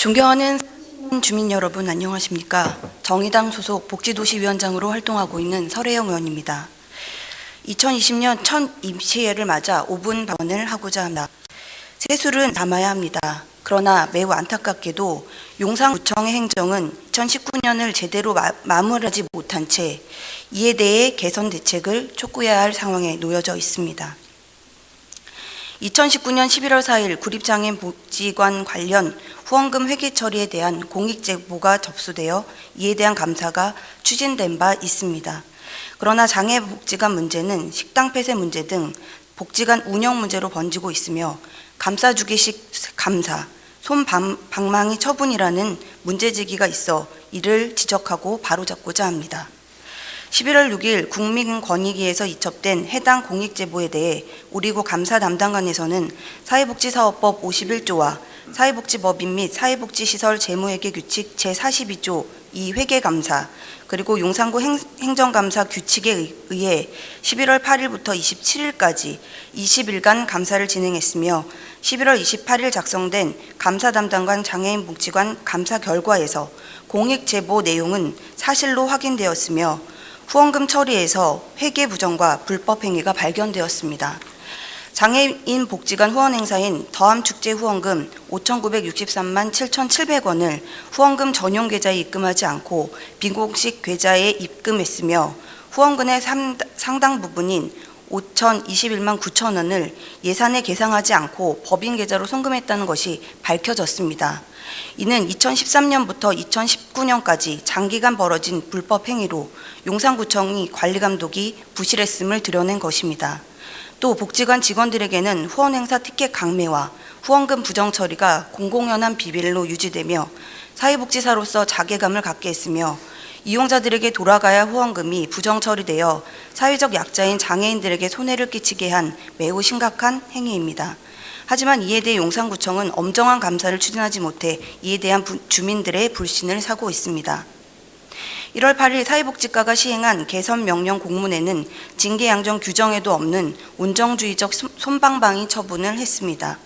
존경하는 주민 여러분, 안녕하십니까? 정의당 소속 복지도시위원장으로 활동하고 있는 설혜영 의원입니다. 2020년 첫 임시회를 맞아 5분 발언을 하고자 합니다. 세술은 담아야 합니다. 그러나 매우 안타깝게도 용산구청의 행정은 2019년을 제대로 마무리하지 못한 채 이에 대해 개선 대책을 촉구해야 할 상황에 놓여져 있습니다. 2019년 11월 4일 구립장애인 복지관 관련 후원금 회계 처리에 대한 공익제보가 접수되어 이에 대한 감사가 추진된 바 있습니다. 그러나 장애복지관 문제는 식당 폐쇄 문제 등 복지관 운영 문제로 번지고 있으며 감사주기식 감사, 솜방망이 처분이라는 문제제기가 있어 이를 지적하고 바로잡고자 합니다. 11월 6일 국민권익위에서 이첩된 해당 공익제보에 대해 우리구 감사 담당관에서는 사회복지사업법 51조와 사회복지법인 및 사회복지시설 재무회계규칙 제42조 2 회계감사 그리고 용산구 행정감사 규칙에 의해 11월 8일부터 27일까지 20일간 감사를 진행했으며 11월 28일 작성된 감사 담당관 장애인복지관 감사 결과에서 공익제보 내용은 사실로 확인되었으며 후원금 처리에서 회계 부정과 불법 행위가 발견되었습니다. 장애인 복지관 후원 행사인 더함축제 후원금 5,963만 7,700원을 후원금 전용 계좌에 입금하지 않고 비공식 계좌에 입금했으며 후원금의 상당 부분인 5,021만 9천원을 예산에 계상하지 않고 법인 계좌로 송금했다는 것이 밝혀졌습니다. 이는 2013년부터 2019년까지 장기간 벌어진 불법 행위로 용산구청이 관리감독이 부실했음을 드러낸 것입니다. 또 복지관 직원들에게는 후원행사 티켓 강매와 후원금 부정 처리가 공공연한 비밀로 유지되며 사회복지사로서 자괴감을 갖게 했으며 이용자들에게 돌아가야 후원금이 부정 처리되어 사회적 약자인 장애인들에게 손해를 끼치게 한 매우 심각한 행위입니다. 하지만 이에 대해 용산구청은 엄정한 감사를 추진하지 못해 이에 대한 주민들의 불신을 사고 있습니다. 1월 8일 사회복지과가 시행한 개선명령 공문에는 징계양정 규정에도 없는 온정주의적 솜방망이 처분을 했습니다.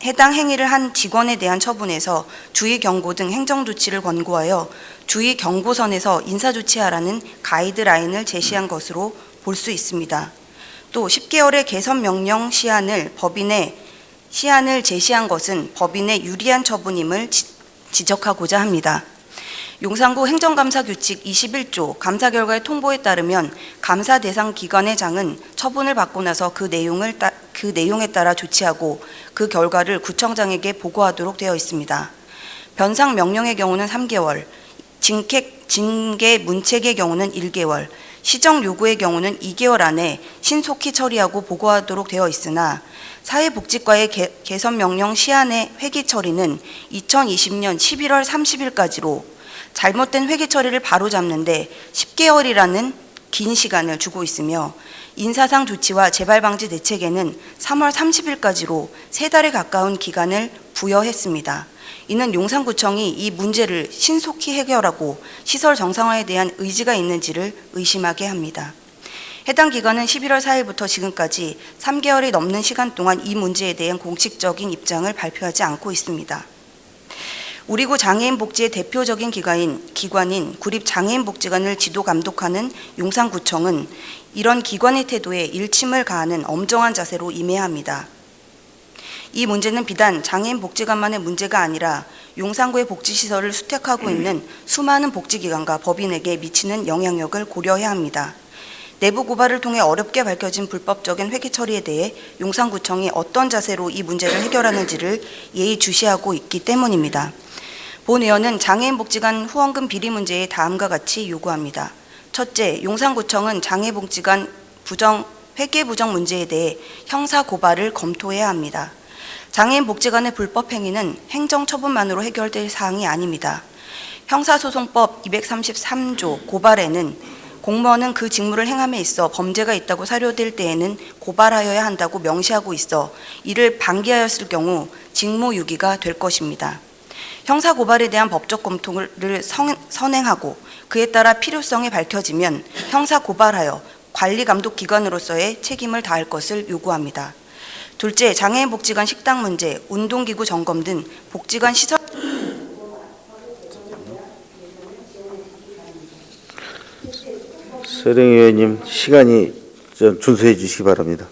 해당 행위를 한 직원에 대한 처분에서 주의 경고 등 행정조치를 권고하여 주의 경고선에서 인사조치하라는 가이드라인을 제시한 것으로 볼 수 있습니다. 또 10개월의 개선명령 시한을 제시한 것은 법인에 유리한 처분임을 지적하고자 합니다. 용산구 행정감사 규칙 21조 감사 결과의 통보에 따르면 감사 대상 기관의 장은 처분을 받고 나서 그 내용에 따라 조치하고 그 결과를 구청장에게 보고하도록 되어 있습니다. 변상 명령의 경우는 3개월, 징계 문책의 경우는 1개월, 시정 요구의 경우는 2개월 안에 신속히 처리하고 보고하도록 되어 있으나 사회복지과의 개선명령 시한의 회계 처리는 2020년 11월 30일까지로 잘못된 회계 처리를 바로잡는데 10개월이라는 긴 시간을 주고 있으며 인사상 조치와 재발방지 대책에는 3월 30일까지로 3달에 가까운 기간을 부여했습니다. 이는 용산구청이 이 문제를 신속히 해결하고 시설 정상화에 대한 의지가 있는지를 의심하게 합니다. 해당 기관은 11월 4일부터 지금까지 3개월이 넘는 시간 동안 이 문제에 대한 공식적인 입장을 발표하지 않고 있습니다. 우리구 장애인 복지의 대표적인 기관인 구립장애인복지관을 지도 감독하는 용산구청은 이런 기관의 태도에 일침을 가하는 엄정한 자세로 임해야 합니다. 이 문제는 비단 장애인 복지관만의 문제가 아니라 용산구의 복지시설을 수택하고 있는 수많은 복지기관과 법인에게 미치는 영향력을 고려해야 합니다. 내부 고발을 통해 어렵게 밝혀진 불법적인 회계 처리에 대해 용산구청이 어떤 자세로 이 문제를 해결하는지를 예의주시하고 있기 때문입니다. 본 의원은 장애인 복지관 후원금 비리 문제에 다음과 같이 요구합니다. 첫째, 용산구청은 장애복지관 회계 부정 문제에 대해 형사 고발을 검토해야 합니다. 장애인 복지관의 불법 행위는 행정처분만으로 해결될 사항이 아닙니다. 형사소송법 233조 고발에는 공무원은 그 직무를 행함에 있어 범죄가 있다고 사료될 때에는 고발하여야 한다고 명시하고 있어 이를 방기하였을 경우 직무유기가 될 것입니다. 형사고발에 대한 법적 검토를 선행하고 그에 따라 필요성이 밝혀지면 형사고발하여 관리감독기관으로서의 책임을 다할 것을 요구합니다. 둘째, 장애인 복지관 식당 문제, 운동기구 점검 등 복지관 시설 서령 의원님, 시간이 좀 준수해 주시기 바랍니다.